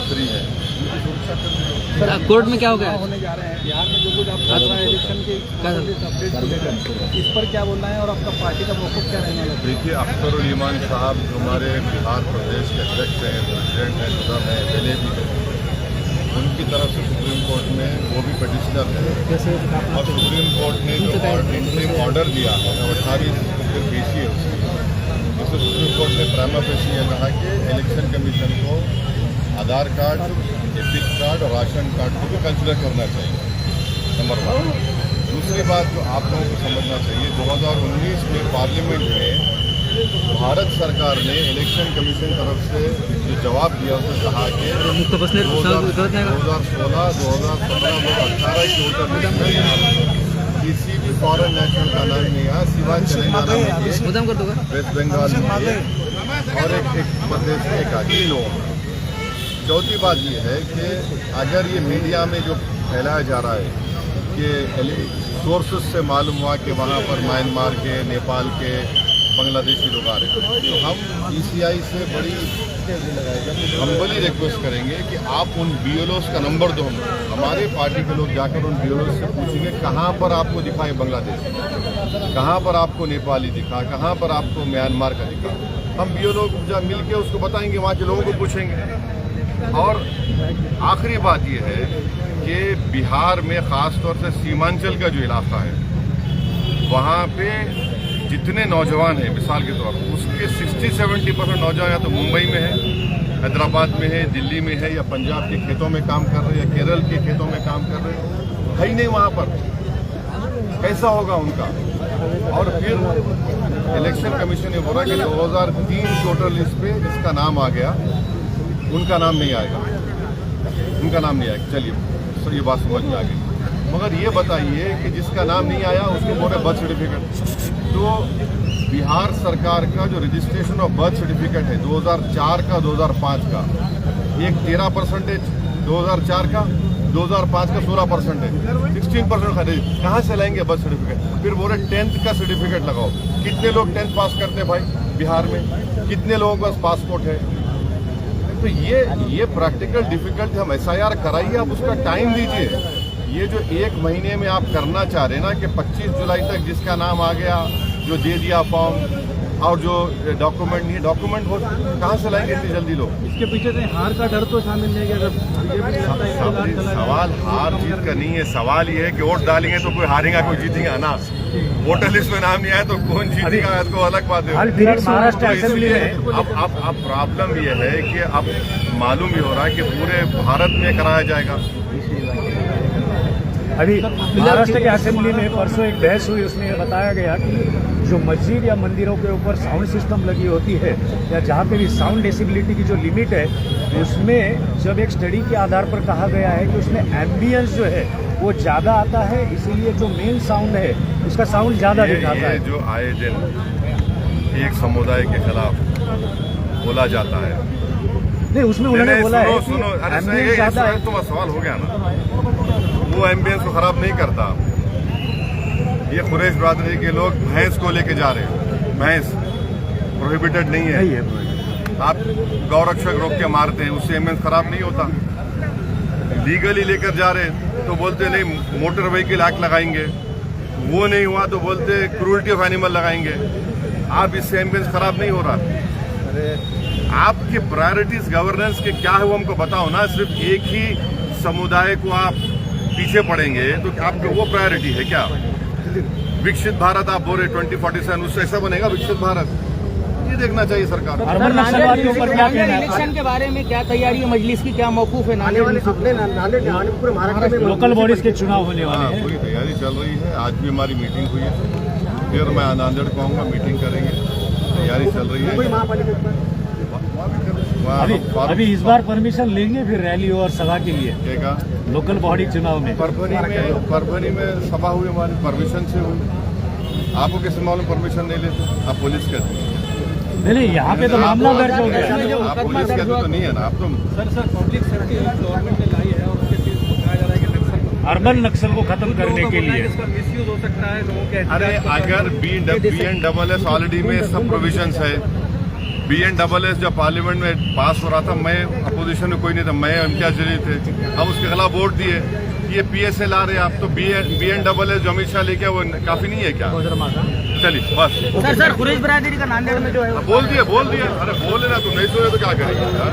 खतरी है। कोर्ट में क्या हो गया होने जा रहे हैं बिहार में जो कुछ आप कर रहे हैं इलेक्शन के अपडेट इस पर क्या बोलना है और आपका पार्टी का मौक़िफ़ क्या रहने वाला है? देखिए, अख्तर उल साहब हमारे बिहार प्रदेश के अध्यक्ष हैं, प्रेसिडेंट हैं, सदर हैं, एमएलए भी हैं। उनकी तरफ से सुप्रीम कोर्ट में वो भी पटिशनर है और सुप्रीम कोर्ट ने जो इंटरिम ऑर्डर दिया है 28 फिर पेशी है उसकी, जिसमें सुप्रीम कोर्ट ने प्राइमा फेसी ये कहा कि इलेक्शन कमीशन को आधार कार्ड, एपिक कार्ड और राशन कार्ड को भी कंसिडर करना चाहिए, नंबर 1। दूसरी बात जो आप लोगों को समझना चाहिए, 2019 में पार्लियामेंट में भारत सरकार ने इलेक्शन कमीशन तरफ से जो जवाब दिया उसने कहा कि 2016, 2017, 2018 के वोटर लिस्ट में किसी भी फॉरेन नेशनल का नाम नहीं आया सिवाय तेलंगाना में, वेस्ट बंगाल में और एक प्रदेश में एक 3 लोगों। चौथी बात ये है कि अगर ये मीडिया में जो फैलाया जा रहा है कि सोर्सेस से मालूम हुआ कि वहाँ पर म्यांमार के, नेपाल के, बांग्लादेशी लोग आ रहे हैं, तो हम ईसीआई से बड़ी हम्बली रिक्वेस्ट करेंगे कि आप उन बीएलओस का नंबर दो। हमारे पार्टी के लोग जाकर उन बीएलओस से पूछेंगे कहाँ पर आपको दिखा है बांग्लादेश, कहाँ पर आपको नेपाली दिखा, कहाँ पर आपको म्यांमार का दिखा। हम बीएलओ जब मिल के उसको बताएंगे, वहाँ के लोगों को पूछेंगे। और आखिरी बात यह है कि बिहार में ख़ास तौर से सीमांचल का जो इलाका है वहाँ पे जितने नौजवान हैं, मिसाल के तौर पर उसके 60-70% नौजवान या तो मुंबई में है, हैदराबाद में है, दिल्ली में है, या पंजाब के खेतों में काम कर रहे हैं, या केरल के खेतों में काम कर रहे हैं, है ही नहीं वहाँ पर। कैसा होगा उनका? और फिर इलेक्शन कमीशन ने बोला कि 2003 वोटर लिस्ट पे जिसका नाम आ गया उनका नाम नहीं आएगा, उनका नाम नहीं आएगा। चलिए, तो ये बात समझ में आ गई। मगर ये बताइए कि जिसका नाम नहीं आया उसको बोले बर्थ सर्टिफिकेट। तो बिहार सरकार का जो रजिस्ट्रेशन ऑफ बर्थ सर्टिफिकेट है 2004 का, 2005 का, एक 13%, 2004 का, 2005 का 16%, 16% खरीद कहाँ से लाएंगे बर्थ सर्टिफिकेट? फिर बोले 10th का सर्टिफिकेट लगाओ। कितने लोग 10th पास करते हैं भाई बिहार में? कितने लोगों के पास पासपोर्ट है? तो ये प्रैक्टिकल डिफिकल्टी। हम SIR कराइए, आप उसका टाइम दीजिए। ये जो 1 महीने में आप करना चाह रहे हैं ना कि 25 जुलाई तक जिसका नाम आ गया, जो दे दिया फॉर्म, और जो डॉक्यूमेंट नहीं, डॉक्यूमेंट हो कहाँ से लाएंगे इतनी जल्दी लोग? इसके पीछे से हार का डर तो शामिल नहीं है। सवाल हार जीत का नहीं है, सवाल ये है कि वोट डालेंगे तो कोई हारेगा, कोई जीतेगा ना। वोटर लिस्ट में नाम नहीं आया तो कौन जीतेगा, इसको अलग बात है। महाराष्ट्र असेंबली में अब प्रॉब्लम ये है कि अब मालूम ही हो रहा है कि पूरे भारत में कराया जाएगा। अभी महाराष्ट्र के असेंबली में परसों एक बहस हुई, उसमें यह बताया गया कि जो मस्जिद या मंदिरों के ऊपर साउंड सिस्टम लगी होती है या जहाँ पे भी साउंड डेसिबिलिटी की जो लिमिट है, उसमें जब एक स्टडी के आधार पर कहा गया है कि उसमें एम्बियंस जो है वो ज़्यादा आता है, इसीलिए जो मेन साउंड है उसका साउंड ज़्यादा दिखाता है। जो आए दिन एक समुदाय के खिलाफ बोला जाता है, नहीं उसमें उन्होंने बोला है कि एम्बियंस ज़्यादा है। तुम्हारा सवाल हो गया ना, वो एम्बियंस को खराब नहीं करता। ये कुरैश बरादरी के लोग भैंस को लेके जा रहे हैं, भैंस प्रोहिबिटेड नहीं है, आप गौरक्षक रोक के मारते हैं, उससे एम्बियंस खराब नहीं होता। लीगली लेकर जा रहे हैं तो बोलते नहीं मोटर व्हीकल एक्ट लगाएंगे, वो नहीं हुआ तो बोलते क्रूरल्टी ऑफ एनिमल लगाएंगे। आप इससे एम्बियंस खराब नहीं हो रहा। आपकी प्रायोरिटीज गवर्नेंस के क्या है वो हमको बताओ ना। सिर्फ एक ही समुदाय को आप पीछे पड़ेंगे तो आपको वो प्रायोरिटी है क्या? विकसित भारत आप बोल रहे 2047, उससे ऐसा बनेगा विकसित भारत? ये देखना चाहिए सरकार। इलेक्शन के बारे में क्या तैयारी है मजलिस की, क्या मौकूफ है? नाले पूरे महाराष्ट्र में लोकल बॉडीज के चुनाव होने वाले हैं, पूरी तैयारी चल रही है। आज भी हमारी मीटिंग हुई है, फिर मैं नांदेड़ को आऊँगा, मीटिंग करेंगे, तैयारी चल रही है। अभी इस बार परमिशन लेंगे फिर रैली और सभा के लिए? क्या लोकल बॉडी चुनाव में फरवरी में सभा हुई हमारी, परमिशन से हुई। आपको किस मामले परमिशन नहीं लेते? आप पुलिस कहते हैं? नहीं, यहाँ पे तो मामला दर्ज हो गया। आप पुलिस कहते तो नहीं है ना आप? तुम सर पब्लिक सेफ्टी गवर्नमेंट ने लाई है और उसके बताया जा रहा है कि नक्सल, अर्बन नक्सल को खत्म करने के लिए इसका मिसयूज हो सकता है लोगों के। अरे अगर BNSS ऑलरेडी में सब प्रोविजंस है, BNSS जब पार्लियामेंट में पास हो रहा था, मैं अपोजिशन में कोई नहीं था, मैं इम्तियाज जलील थे, हम उसके खिलाफ वोट दिए। ये PSA ला रहे आप तो BNSS जो अमित शाह लेके वो काफी नहीं है क्या? चलिए बस सर खुरेश बरादरी का नांदेड़ में जो है बोल दिए अरे बोल लेना, तुम नहीं सोए तो क्या करेंगे यार?